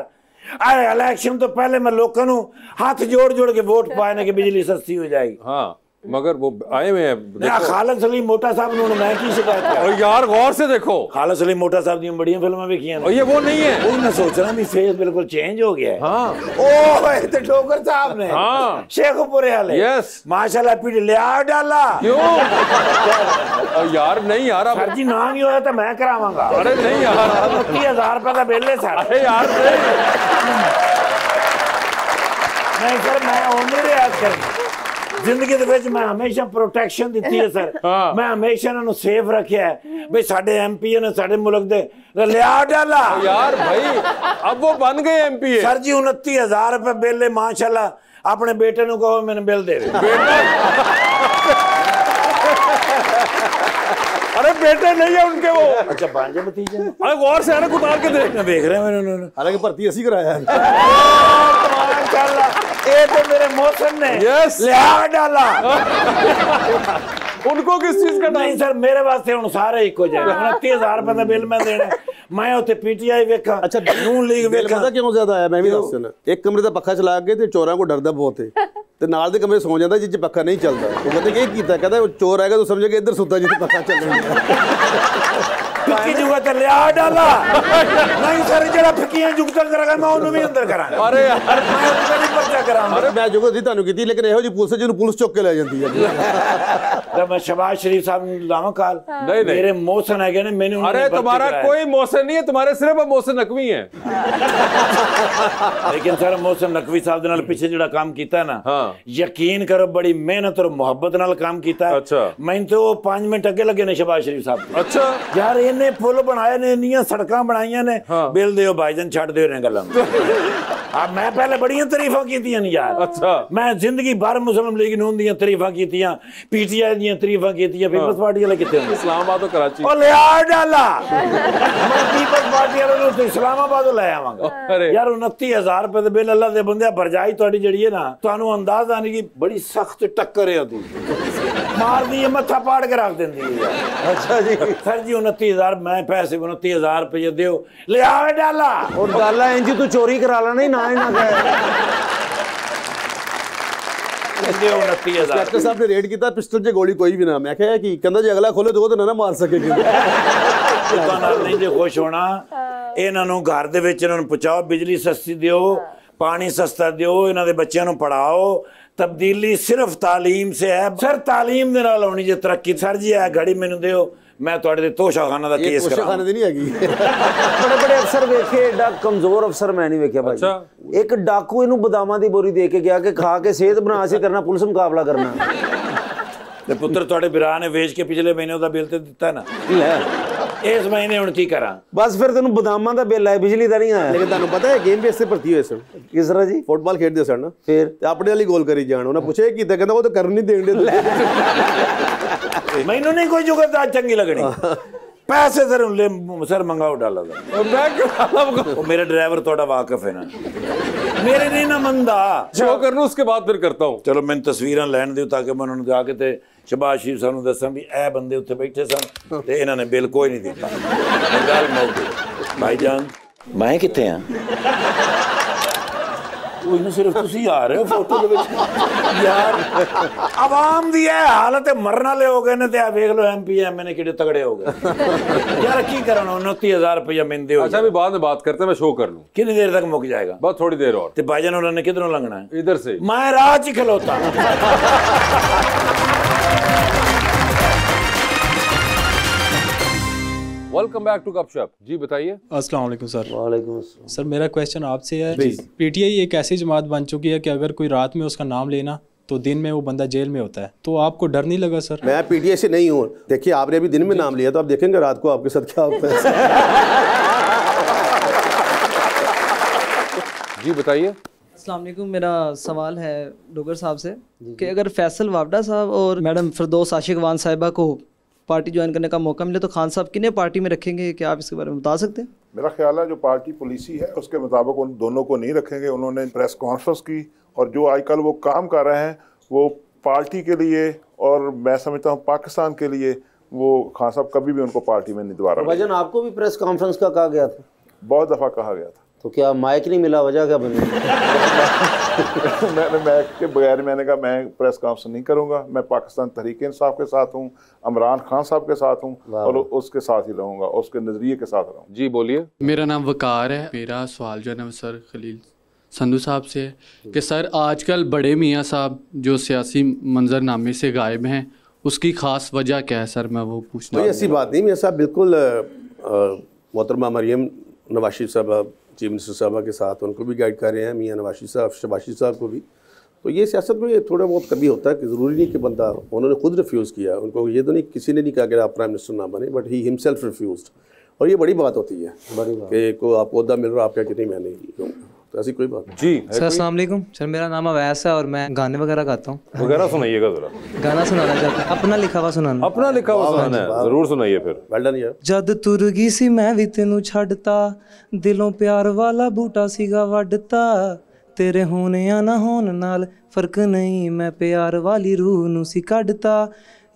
अरे इलेक्शन तो पहले मैं लोगों को हाथ जोड़ जोड़ के वोट पाने की बिजली सस्ती हो जाएगी हाँ मगर वो आए हुए हैं खालिद सलीम मोटा साहब ने मैं की शिकायत और यार गौर से देखो खालिद सलीम मोटा साहब दी बड़ी फिल्में देखी और ये वो नहीं है वो मैं सोच रहा भी फेस बिल्कुल चेंज हो गया है हाँ ओ तो ठोकर साहब ने हाँ शेखपुरे वाले यस माशाल्लाह पीठ लिया डाला क्यों यार नहीं यार अब सर जी नाम ही होया तो मैं करावांगा अरे नहीं यार 29,000 रुपए का बिल है सर अरे यार नहीं सर मैं उम्र याद कर जिंदगी दे विच मैं हमेशा प्रोटेक्शन दी है सर मैं हमेशा इन्होंने सेफ रखा है भाई साडे एमपी ने साडे मुल्क दे लिया डाला यार भाई अब वो बन गए एमपी सर जी 29,000 रुपए बिल है माशाल्लाह अपने बेटे को कहो मैंने बिल दे अरे बेटे नहीं है उनके वो अच्छा भांजे भतीजे अरे गौर से आना उतार के देख देख रहे हैं मैंने हालांकि भर्ती ऐसी कराया है माशाल्लाह ये तो मेरे मौसम ने यस लिया डाला उनको किस चीज का नहीं सर मेरे वास्ते हुन सारे इको जाए 29,000 रुपए का बिल मैं देना मैं उत्ते पीटीआई वेखा अच्छा नून लीग वेखा पता क्यों ज्यादा आया मैं भी दस देना एक कमरे ਦਾ ਪੱਖਾ ਚਲਾ ਕੇ ਤੇ ਚੋਰਾਂ ਕੋ ਡਰਦਾ ਬਹੁਤ ਹੈ ਤੇ ਨਾਲ ਦੇ ਕਮਰੇ ਸੌ ਜਾਂਦਾ ਜਿੱਥੇ ਪੱਖਾ ਨਹੀਂ ਚੱਲਦਾ ਉਹ ਕਹਿੰਦੇ ਕੀ ਕੀਤਾ ਕਹਿੰਦਾ ਉਹ ਚੋਰ ਆਏਗਾ ਤਾਂ ਸਮਝੇ ਕਿ ਇੱਧਰ ਸੁੱਤਾ ਜਿੱਥੇ ਪੱਖਾ ਚੱਲ ਰਿਹਾ फिक्की जुगा तो लिया डाला नहीं सर जरा फिक्कियां जुगता करेगा मैं उन्हें भी अंदर करा अरे यार मैं उसका भी पर्चा करा ਮੈਂ ਜੁਗਤ ਦੀ ਤੁਹਾਨੂੰ ਕੀਤੀ ਲੇਕਿਨ ਇਹੋ ਜੀ ਪੁਲਿਸ ਜਿਹਨੂੰ ਪੁਲਿਸ ਚੁੱਕ ਕੇ ਲੈ ਜਾਂਦੀ ਹੈ तो मैं शहबाज शरीफ साहब ने लावा काल नहीं मेरे मोहसिन है ने मैंने अरे तुम्हारा कोई मोहसिन नहीं है, तुम्हारे सिर्फ मोहसिन नकवी है। लेकिन सर मोहसिन नकवी साहब दे नाल पिछे जिहड़ा काम कीता है ना, हाँ। यकीन करो बड़ी मेहनत और मोहब्बत नाल काम कीता है। अच्छा। मैंने तो 5 मिनट अगे लगे ने शहबाज शरीफ साहब। अच्छा यार इन्हें पुल बनाए ने, इन्नियां सड़कां बनाईयां ने, हाँ। बिल दियो भाईजान छड़ दियो ने गल्लां। अब मैं पहले बड़ियां तारीफां कीतियां ने यार। अच्छा। मैं जिंदगी भर मुस्लिम लीग नून दियां तारीफां कीतियां, पीटीआई दियां तारीफां कीतियां, पीपल्स पार्टी वाले किथे होंदे? इस्लामाबाद और कराची। ओ ले आ डाला मैं पीपल्स पार्टी वाले नूं ते इस्लामाबाद ले आवांगा। अरे यार 29,000 रुपए दे बिल अल्लाह दे बंदे भरजाई तुहाडी जिहड़ी है ना, तुहानू अंदाजा नहीं कि बड़ी सख्त टक्कर है ओदी। मार दी मत्था पाड़ के रख देंदी है यार। अच्छा जी सर जी 29,000 मैं पैसे 29,000 रुपये दियो ले आ डाला और डाला इंजी तू चोरी करा ला नहीं ना दियो 29,000। डॉक्टर साहब ने रेड किया पिस्टल से गोली कोई भी ना, मैं कहा कि कहंदा जे अगला खोले तो ना मार सकेगी। ਲੋਕਾਂ ਨਾਲ ਨਹੀਂ ਜੇ ਖੁਸ਼ ਹੋਣਾ, ਇਹਨਾਂ ਨੂੰ ਘਰ ਦੇ ਵਿੱਚ ਇਹਨਾਂ ਨੂੰ ਪਹੁੰਚਾਓ, ਬਿਜਲੀ ਸਸਤੀ ਦਿਓ, ਪਾਣੀ ਸਸਤਾ ਦਿਓ, ਇਹਨਾਂ ਦੇ ਬੱਚਿਆਂ ਨੂੰ ਪੜਾਓ। ਤਬਦੀਲੀ ਸਿਰਫ ਤਾਲੀਮ ਸੇ ਹੈ ਸਰ, ਤਾਲੀਮ ਦੇ ਨਾਲ ਹੋਣੀ ਜੇ ਤਰੱਕੀ। ਸਰ ਜੀ ਇਹ ਘੜੀ ਮੈਨੂੰ ਦਿਓ, मैं ਤੁਹਾਡੇ ਦੇ ਤੋਸ਼ਾਖਾਨਾ ਦਾ ਕੇਸ ਕਰਾਂ। ਤੋਸ਼ਾਖਾਨੇ ਦੀ ਨਹੀਂ ਹੈਗੀ। बड़े बड़े अफसर वेखे, एडा कमजोर अफसर मैं नहीं वेख्या भाई। अच्छा। एक डाकू इनू बदामां दी बोरी दे के गया कि खा के सेहत बना से करना पुलिस मुकाबला करना। ਤੇ ਪੁੱਤਰ ਤੁਹਾਡੇ ਵਿਰਾਹ ਨੇ ਵੇਚ ਕੇ ਪਿਛਲੇ ਮਹੀਨੇ ਉਹਦਾ ਬਿੱਲ ਤੇ ਦਿੱਤਾ ਨਾ, ਇਸ ਮਹੀਨੇ ਹੁਣ ਕੀ ਕਰਾਂ? बस फिर तेन बदामां दा बिल आया, बिजली दा नहीं आया। लेकिन ਤੁਹਾਨੂੰ ਪਤਾ ਹੈ ਗੇਮ ਬੇਸ ਤੇ ਭਰਤੀ ਹੋਏ ਸਨ। किस तरह जी? ਫੁੱਟਬਾਲ ਖੇਡਦੇ ਸਨ फिर ਤੇ ਆਪਣੇ ਵਾਲੀ ਗੋਲ ਕਰੀ ਜਾਣ, ਉਹਨਾਂ ਪੁੱਛਿਆ ਕੀ ਕੀਤਾ, ਕਹਿੰਦਾ ਉਹ ਤਾਂ ਕਰਨ ਨਹੀਂ ਦੇਣ ਦੇ। ਮੈਨੂੰ ਨਹੀਂ ਕੋਈ ਜੁਗਤ ਚੰਗੀ ਲੱਗਣੀ। पैसे सर मंगाओ डाला वो मेरा ड्राइवर थोड़ा वाकिफ है ना, मेरे नहीं ना मंदा शो कर लूं उसके बाद फिर करता हूं। चलो मैंने तस्वीरां लैन दियो ताकि मैं उन्होंने जाके ते शहबाज शरीफ साहब नूं दसां भी ए बंदे उत्थे बैठे सन ते इन्हां ने बिल कोई नहीं दिता। गल मुक गई। भाईजान मैं कित्थे हां? ਉਹ ਇਹਨੂੰ ਸਿਰਫ ਤੁਸੀਂ ਆ ਰਹੇ ਹੋ ਫੋਟੋ ਦੇ ਵਿੱਚ ਯਾਰ। ਆਵਾਮ ਦੀ ਇਹ ਹਾਲਤ ਹੈ, ਮਰਨ ਵਾਲੇ ਹੋ ਗਏ ਨੇ ਤੇ ਆ ਵੇਖ ਲਓ ਐਮਪੀ ਐਮਐਲਏ ਕਿਹੜੇ ਤਗੜੇ ਹੋ ਗਏ यार। की करना 29,000 रुपया मिलते हो। अच्छा अभी बाद में बात करते हैं, मैं शो कर लूं। कितनी देर तक मुक जाएगा? बस थोड़ी देर और। ते भाईजान उन्होंने किधरों लंघना है? इधर से। मैं राह च खलोता। वेलकम बैक टू गपशप। जी बताइए। अस्सलाम वालेकुम सर। वालेकुम अस्सलाम। सर मेरा क्वेश्चन आपसे है, पीटीआई एक ऐसी जमात बन चुकी है कि अगर कोई रात में उसका नाम लेना तो दिन में वो बंदा जेल में होता है, तो आपको डर नहीं लगा सर? मैं पीटीआई से नहीं हूँ। देखिए आपने अभी दिन में नाम लिया, तो आप देखेंगे रात को आपके साथ क्या होता है। जी बताइए। अस्सलाम वालेकुम। मेरा सवाल है डोगर साहब से कि अगर फैसल वावडा साहब और मैडम फिरदौस आशिकवान साहिबा को पार्टी ज्वाइन करने का मौका मिले तो खान साहब किन्हें पार्टी में रखेंगे? क्या आप इसके बारे में बता सकते हैं? मेरा ख्याल है जो पार्टी पॉलिसी है उसके मुताबिक उन दोनों को नहीं रखेंगे। उन्होंने प्रेस कॉन्फ्रेंस की और जो आजकल वो काम कर रहे हैं वो पार्टी के लिए, और मैं समझता हूँ पाकिस्तान के लिए, वो खान साहब कभी भी उनको पार्टी में नहीं दोबारा। भाईजान आपको भी प्रेस कॉन्फ्रेंस का कहा गया था? बहुत दफ़ा कहा गया था। तो क्या माइक नहीं मिला, वजह क्या बनी? मैंने माइक के बगैर मैंने कहा मैं प्रेस कॉन्फ्रेंस नहीं करूंगा। मैं पाकिस्तान तहरीक इंसाफ के साथ हूँ, इमरान खान साहब के साथ हूँ और उसके साथ ही रहूँगा, उसके नज़रिए के साथ रहूँगा। जी बोलिए। मेरा नाम वकार है। मेरा सवाल जो है ना सर खलील संधू साहब से है कि सर आजकल बड़े मियाँ साहब जो सियासी मंजरनामे से गायब हैं, उसकी ख़ास वजह क्या है सर? मैं वो पूछना। कोई ऐसी बात नहीं मेरे साहब, बिल्कुल मोहतरमा मरियम नवाशी साहब चीफ मिनिस्टर साहबा के साथ उनको भी गाइड कर रहे हैं, मियाँ नवाशी साहब शबाशी साहब को भी। तो ये सियासत में थोड़ा बहुत कभी होता है कि ज़रूरी नहीं कि बंदा, उन्होंने खुद रिफ्यूज़ किया, उनको ये तो नहीं, किसी ने नहीं कहा कि आप प्राइम मिनिस्टर ना बने, बट ही हिमसेल्फ रिफ्यूज़ड। और ये बड़ी बात होती है, बड़ी बात कि को आपको ओहदा मिल रहा, आप क्या कि नहीं मैं नहीं लूँगा, तो ऐसी कोई बात। जी सर अस्सलाम वालेकुम। सर मेरा नाम अवैस है और मैं गाने वगैरह गाता हूँ। वगैरह सुनाइएगा जरा। गाना सुनाना चाहता हूँ, अपना लिखा हुआ सुनाना। अपना लिखा हुआ सुनाना है, जरूर सुनाइए फिर। वेल डन यार। जद तुर गई सी मैं भी तेनू छड़ता, दिलों प्यार वाला बूटा सीगा वड्डता, तेरे होने या ना होने नाल फर्क नहीं, मैं प्यार वाली रूह नू सी कड्डता,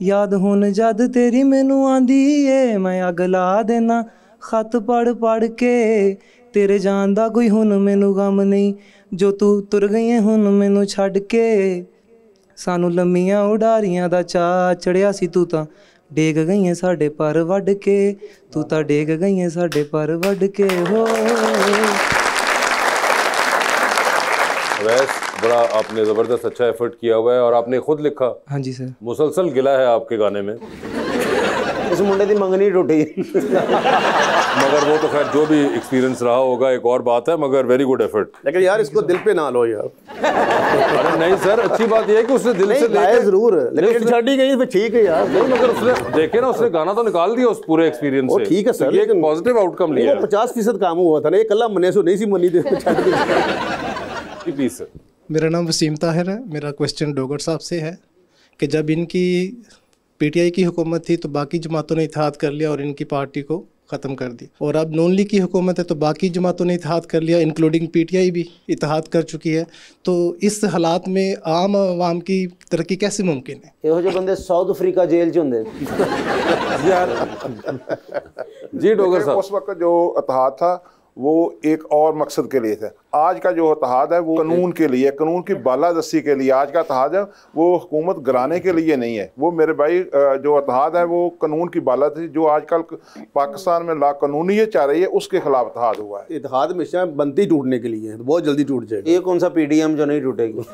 याद हुन जद तेरी मैनू आंदी ए, मैं अग ला देना खत पढ़ पढ़ के, तेरे जान दा कोई हुन मैनू गम नहीं, जो तू तुर गई है हुन मैनू छड्ड के, सानू लम्मियां उडारियां दा चा चढ़िया सी, तू तां डेग गई है साडे पर वड्ड के, तू तां डेग गई है साडे पर वड्ड के हो। बड़ा आपने ज़बरदस्त अच्छा एफर्ट किया हुआ है और आपने खुद लिखा। हाँ जी सर। मुसलसल गिला है आपके गाने में। इस मुंडे की मंगनी टूटी। मगर वो तो खैर जो भी एक्सपीरियंस रहा होगा एक और बात है, मगर वेरी गुड एफर्ट। लेकिन यार इसको दिल पे ना लो यार। अरे नहीं सर, अच्छी बात यह है कि उसने दिल से लेके जरूर, लेकिन छड़ी गई तो ठीक है यार। नहीं मगर उसने देखे ना, उसने गाना तो निकाल दिया उस पूरे एक्सपीरियंस से। ठीक है सर, ये एक पॉजिटिव आउटकम लिया। 50% काम हुआ था ना, एक कल्ला मने सो नहीं सी मनी दे। Please sir. मेरा नाम वसीम ताहिर है। मेरा क्वेश्चन डोगर साहब से है कि जब इनकी पीटीआई की हुकूमत थी तो बाकी जमातों ने इत्तेहाद कर लिया और इनकी पार्टी को ख़त्म कर दिया, और अब नॉन लीग की हुकूमत है तो बाकी जमातों ने इत्तेहाद कर लिया, इंक्लूडिंग पीटीआई भी इत्तेहाद कर चुकी है। तो इस हालात में आम आवाम की तरक्की कैसे मुमकिन है? ਇਹੋ ਜਿਹੇ ਬੰਦੇ साउथ अफ्रीका जेल च ਹੁੰਦੇ जी डोगर साहब, उस वक्त जो इत्तेहाद था वो एक और मकसद के लिए था। आज का जो इत्तेहाद है वो कानून के लिए, कानून की बालादस्ती के लिए आज का इत्तेहाद है, वो हुकूमत गिराने के लिए नहीं है। वो मेरे भाई जो इत्तेहाद है वो कानून की बालादस्ती जो आजकल पाकिस्तान में लाकानूनीयत चाह रही है उसके खिलाफ इत्तेहाद हुआ है। इत्तेहाद हमेशा बनती टूटने के लिए है, बहुत जल्दी टूट जाएगा। ये कौन सा पीडीएम जो नहीं टूटेगी?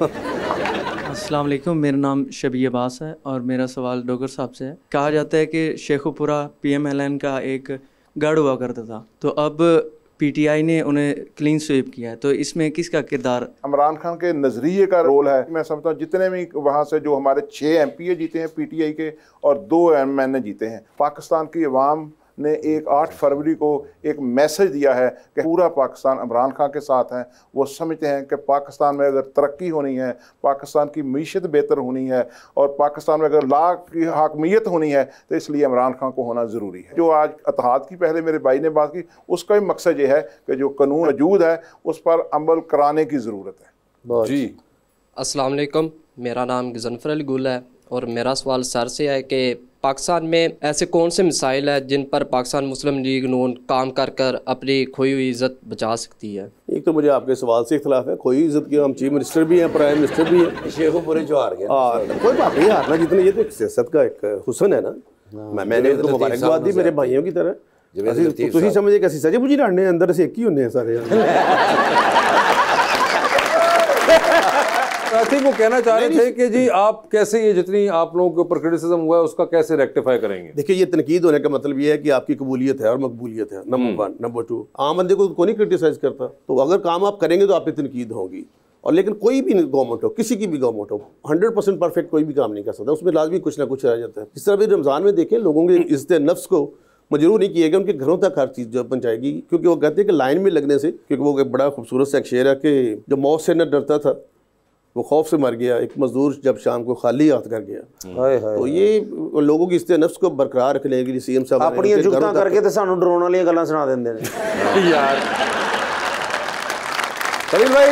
अस्सलाम वालेकुम, मेरा नाम शबी अब्बास है और मेरा सवाल डोगर साहब से है। कहा जाता है कि शेखुपुरा PMLN का एक गढ़ हुआ करता था, तो अब पीटीआई ने उन्हें क्लीन स्वीप किया है, तो इसमें किसका किरदार? इमरान खान के नज़रिए का रोल है। मैं समझता हूँ जितने भी वहाँ से जो हमारे 6 MPA जीते हैं पीटीआई के और 2 MNA जीते हैं, पाकिस्तान की अवाम ने एक 8 फरवरी को एक मैसेज दिया है कि पूरा पाकिस्तान इमरान खान के साथ है। वो समझते हैं कि पाकिस्तान में अगर तरक्की होनी है, पाकिस्तान की मीशत बेहतर होनी है और पाकिस्तान में अगर ला की हाकमियत होनी है तो इसलिए इमरान खान को होना ज़रूरी है। जो आज इत्तेहाद की पहले मेरे भाई ने बात की, उसका भी मकसद ये है कि जो कानून मौजूद है उस पर अमल कराने की ज़रूरत है। जी अस्सलाम वालेकुम, मेरा नाम गजनफर अली गुल है और मेरा सवाल सर से है कि पाकिस्तान में ऐसे कौन से मिसाइल है जिन पर पाकिस्तान मुस्लिम लीग नून काम कर कर अपनी खोई हुई इज़्ज़त बचा सकती है? एक तो मुझे आपके सवाल से इख्तलाफ है, खोई इज्जत की हम चीफ मिनिस्टर भी हैं, प्राइम मिनिस्टर भी हैं। शेखुपुरे जो हार गया, कोई बात नहीं, हारना जितने ये तो एक सियासत का एक हुस्न है ना। मैंने उनको मुबारकबाद दी मेरे भाइयों की तरह। तुम समझे कैसी सजे मुझे लड़ने अंदर से एक ही होने हैं सारे। आई थिंक वो कहना चाह रहे थे कि जी आप कैसे ये जितनी आप लोगों के ऊपर क्रिटिसिज्म हुआ है उसका कैसे रेक्टिफाई करेंगे। देखिए ये तनकीद होने का मतलब ये है कि आपकी कबूलियत है और मकबूलियत है, नंबर 1। नंबर 2, आम बंदे को कोई नहीं क्रिटिसाइज करता, तो अगर काम आप करेंगे तो आप पे तनकीद होगी। और लेकिन कोई भी गवर्नमेंट हो, किसी की भी गवर्नमेंट हो, 100% परफेक्ट कोई भी काम नहीं कर सकता, उसमें लाजमी कुछ ना कुछ रह जाता है। इस तरह भी रमज़ान में देखें, लोगों के इज़्ज़त नफ्स को मजरूर नहीं किया गया, उनके घरों तक हर चीज़ जो पहुँचाएगी। क्योंकि वो कहते हैं कि लाइन में लगने से, क्योंकि वो एक बड़ा खूबसूरत सा एक शेर है कि जो मौत से न डरता था वो खौफ से मर गया, एक मजदूर जब शाम को खाली हाथ कर गया। तो ये लोगों की इज्जत नफ्स को बरकरार रखने के लिए सीएम साहब अपनी जुगता करके तो सानू डराने वाली गल्लां सुना देंदे ने यार। खलील भाई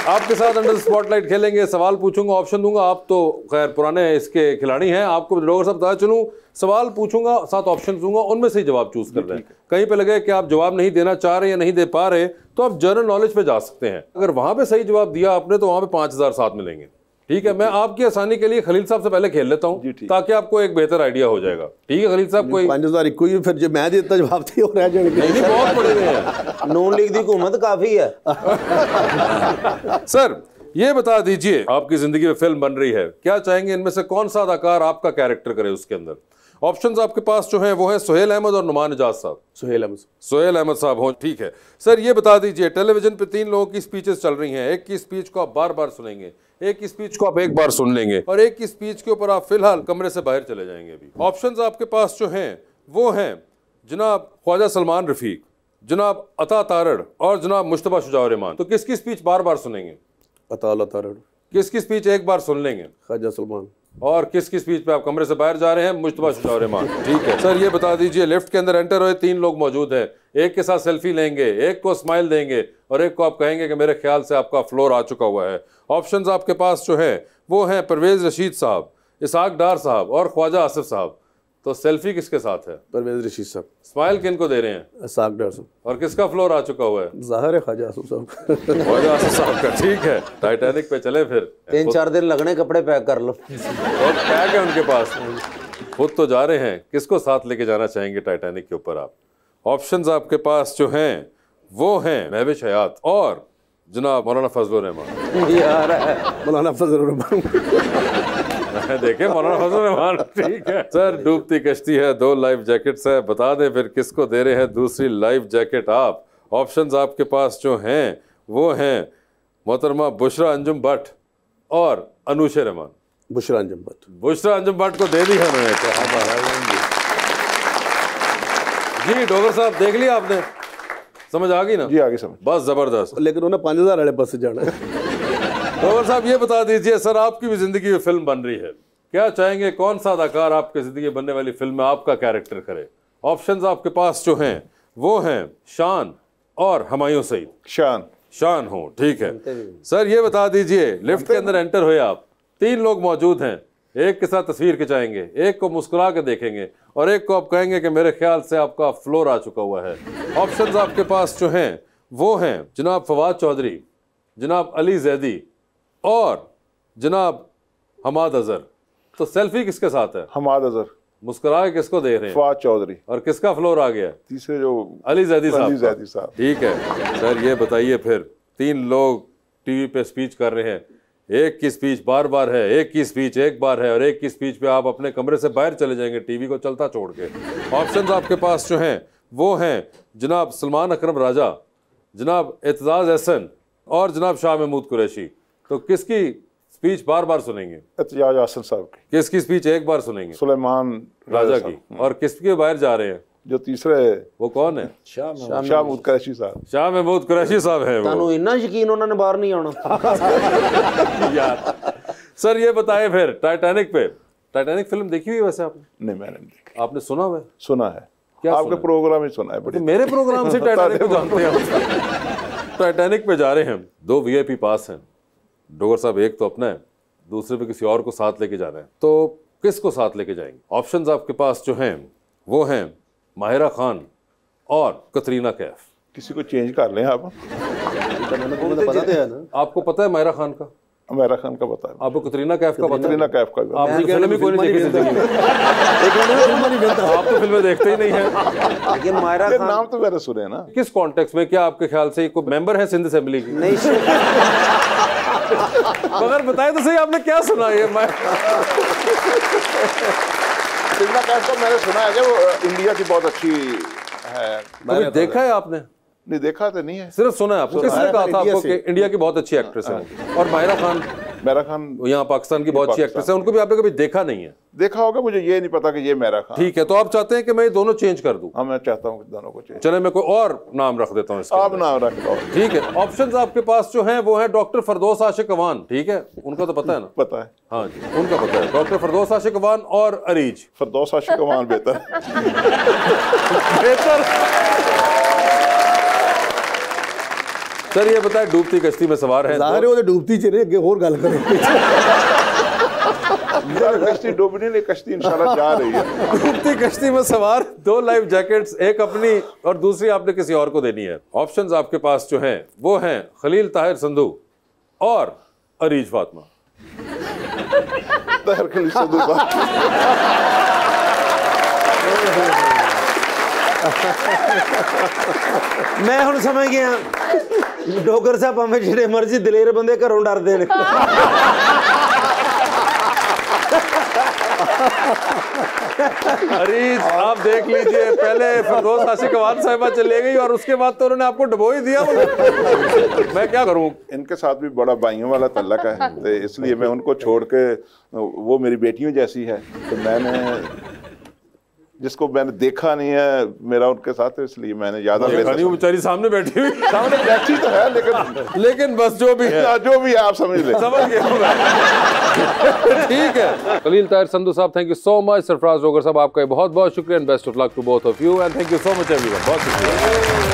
आपके साथ अंडर स्पॉटलाइट खेलेंगे, सवाल पूछूंगा, ऑप्शन दूंगा। आप तो खैर पुराने इसके खिलाड़ी हैं, आपको डोगर साहब बता चलूं, सवाल पूछूंगा साथ ऑप्शन दूंगा, उनमें से ही जवाब चूज कर रहे हैं। कहीं पे लगे कि आप जवाब नहीं देना चाह रहे या नहीं दे पा रहे तो आप जनरल नॉलेज पे जा सकते हैं। अगर वहां पे सही जवाब दिया आपने तो वहां पे 5000 साथ मिलेंगे। ठीक है, मैं आपकी आसानी के लिए खलील साहब से पहले खेल लेता हूं ताकि आपको एक बेहतर आइडिया हो जाएगा। ठीक है खलील साहब, कोई 5000 कोई फिर जो मैं देता जवाब थे और रह जाएंगे। नहीं, बहुत बड़े हुए हैं, नून लीग दी हुकूमत काफी है। सर ये बता दीजिए, आपकी जिंदगी में फिल्म बन रही है, क्या चाहेंगे इनमें से कौन सा अदाकार आपका कैरेक्टर करे उसके अंदर? ऑप्शंस आपके पास जो हैं वो है सुहेल अहमद और नुमान एजाज साहब। सुहेल अहमद साहब हो, ठीक है। सर ये बता दीजिए, टेलीविजन पे 3 लोगों की स्पीचेस चल रही हैं, एक की स्पीच को आप बार बार सुनेंगे, एक की स्पीच को आप एक बार सुन लेंगे और एक की स्पीच के ऊपर आप फिलहाल कमरे से बाहर चले जाएंगे। अभी ऑप्शंस आपके पास जो हैं वो हैं जनाब ख्वाजा सलमान रफीक, जनाब अता तारड़ और जनाब मुश्तबा शुजा रहमान। तो किसकी स्पीच बार बार सुनेंगे? अता तारड़। किसकी स्पीच एक बार सुन लेंगे? ख्वाजा सलमान। और किसकी स्पीच पे आप कमरे से बाहर जा रहे हैं? मुश्तबा शुजा रहमान। ठीक है सर, ये बता दीजिए, लिफ्ट के अंदर एंटर हुए 3 लोग मौजूद हैं, एक के साथ सेल्फी लेंगे, एक को स्माइल देंगे और एक को आप कहेंगे कि मेरे ख्याल से आपका फ्लोर आ चुका हुआ है। ऑप्शंस आपके पास जो है वो हैं परवेज रशीद साहब, इसहाक डार साहब और ख्वाजा आसिफ साहब। तो सेल्फी किसके साथ है? परवेज रशीद साहब। स्माइल किन को दे रहे हैं? इसहाक डार साहब। और किसका फ्लोर आ चुका हुआ है? ज़ाहिर है ख्वाजा आसिफ साहब। ख्वाजा आसिफ साहब का। ठीक है, टाइटैनिक पे चले फिर। 3-4 दिन लगने, कपड़े पैक कर लो। और पैक है उनके पास, खुद तो जा रहे हैं, किसको साथ लेके जाना चाहेंगे टाइटैनिक के ऊपर आप? ऑप्शंस आपके पास जो हैं वो हैं महविश हयात और जनाब मौलाना फजलुर रहमान। यार मौलाना फजलुर रहमान देखे मौलाना फजलुर रहमान। ठीक है सर, डूबती कश्ती है, 2 लाइफ जैकेट्स है, बता दें फिर किसको दे रहे हैं दूसरी लाइफ जैकेट आप। ऑप्शंस आपके पास जो हैं वो हैं मोहतरमा बुशरा अंजुम भट्ट और अनूशे रहमान। बुशरा अंजुम भट्ट, बुशरा अंजुम भट्ट को दे दी है उन्होंने। जी डोगर साहब देख लिया आपने, समझ आ गई ना? जी आगे समझ, बस जबरदस्त। लेकिन उन्हें 5000 वाले बस से जाना है। डोगर साहब ये बता दीजिए सर, आपकी भी जिंदगी में फिल्म बन रही है, क्या चाहेंगे कौन सा अदाकार आपकी जिंदगी में बनने वाली फिल्म में आपका कैरेक्टर करे? ऑप्शंस आपके पास जो हैं वो हैं शान और हुमायूं सईद। शान हो, ठीक है सर। ये बता दीजिए लिफ्ट के अंदर एंटर हुए आप, 3 लोग मौजूद हैं, एक के साथ तस्वीर खिंचाएंगे, एक को मुस्कुरा के देखेंगे और एक को आप कहेंगे कि मेरे ख्याल से आपका फ्लोर आ चुका हुआ है। ऑप्शंस आपके पास जो हैं वो हैं जनाब फवाद चौधरी, जनाब अली जैदी और जनाब हमाद अजहर। तो सेल्फी किसके साथ है? हमाद अजहर। मुस्कुरा के किसको दे रहे हैं? फवाद चौधरी। और किसका फ्लोर आ गया? तीसरे जो अली जैदी साहब। ठीक है सर, ये बताइए फिर 3 लोग टीवी पे स्पीच कर रहे हैं, एक की स्पीच बार बार है, एक की स्पीच एक बार है और एक की स्पीच पे आप अपने कमरे से बाहर चले जाएंगे टीवी को चलता छोड़ के। ऑप्शंस आपके पास जो हैं वो हैं जनाब सलमान अकरम राजा, जनाब एतजाज एहसन और जनाब शाह महमूद कुरैशी। तो किसकी स्पीच बार बार सुनेंगे? एतजाज एहसन साहब की। किसकी स्पीच एक बार सुनेंगे? सुलेमान राजा की। और किसके बाहर जा रहे हैं? जो तीसरे वो कौन है? शाह महमूद कुरैशी साहब। शाह महमूद कुरैशी साहब है वो। इतना यकीन उन्होंने बाहर नहीं आना। यार सर ये बताएं फिर टाइटैनिक फिल्म देखी हुई है वैसे आपने? नहीं मैंने नहीं देखी। आपने सुना हुआ है? सुना है, क्या आपके प्रोग्राम ही सुना है। तो मेरे प्रोग्राम से टाइटैनिक को जानते हैं। टाइटैनिक पे जा रहे हैं हम, 2 VIP पास हैं डोगर साहब, एक तो अपना है, दूसरे पे किसी और को साथ लेके जाना है, तो किसको साथ लेके जाएंगे? ऑप्शंस आपके पास जो हैं वो हैं माहिरा खान और कतरीना कैफ। किसी को चेंज कर लें आप। आपको पता है माहिरा खान का? माहिरा खान का पता है। आपको कतरीना कैफ का पता है? कतरीना कैफ का आपने फिल्म ही कोई नहीं देखी जिंदगी में। आप तो फिल्में देखते ही नहीं हैं। लेकिन माहिरा खान नाम तो मैंने सुने ना। किस कॉन्टेक्स्ट में? क्या आपके ख्याल से कोई मेंबर है सिंध असेंबली की? नहीं। मगर बताए तो सही, आपने क्या सुना? ये कतरीना कैफ को मैंने सुना है कि वो इंडिया की बहुत अच्छी है। देखा है आपने? नहीं देखा तो नहीं है, सिर्फ सुना है। आपको किसने कहा था आपको कि इंडिया की बहुत अच्छी एक्ट्रेस है? और माहिरा खान यहाँ पाकिस्तान की बहुत अच्छी एक्ट्रेस है, उनको भी आपने कभी देखा नहीं है? देखा होगा, मुझे ये नहीं पता कि ये माहिरा खान। ठीक है, तो आप चाहते हैं कि मैं ये दोनों चेंज कर दूं? हाँ मैं चाहता हूँ दोनों को चेंज। चले मैं कोई और नाम रख देता हूँ। आप नाम रख दो। ठीक है, ऑप्शंस आपके पास जो हैं वो है डॉक्टर फरदौस आशिक अवान। ठीक है, उनका तो पता है ना? पता है। हाँ जी उनका पता है, डॉक्टर फरदौस आशिक अवान और अरीज। फरदौस आशिक अवान बेहतर। सर ये बताए डूबती कश्ती में सवार है, ज़ाहिर है वो डूबती चले अगे और गल करें। कश्ती डूबने नहीं, कश्ती इंशाल्लाह जा रही है। डूबती कश्ती में सवार 2 लाइफ जैकेट्स, एक अपनी और दूसरी आपने किसी और को देनी है। ऑप्शंस आपके पास जो हैं वो हैं खलील ताहिर संधू और अरीज फातिमा। ताहिर खलील संधू मैं हुण समझ गया डोगर साहब हमें जिहड़े मर्जी दलेर बंदे घरों डरदे ने। अरीज आप देख लीजिए, पहले फरदौस आशिक अवान साहिबा चले गई और उसके बाद तो उन्होंने आपको डबो ही दिया। मैं क्या करूं? इनके साथ भी बड़ा भाइयों वाला तल्लक है, तो इसलिए मैं उनको छोड़ के, वो मेरी बेटियों जैसी है, तो मैंने जिसको मैंने देखा नहीं है मेरा उनके साथ, इसलिए मैंने ज्यादा बेचारी सामने बैठी हुई, सामने बैठी तो है लेकिन बस जो भी है आप समझ ले। समझ गया। ठीक है, खलील ताहिर संधू साहब, thank you so much. Sarfaraz Dogar साहब आपका बहुत बहुत शुक्रिया and best of luck to both of you and thank you so much everyone. बहुत शुक्रिया।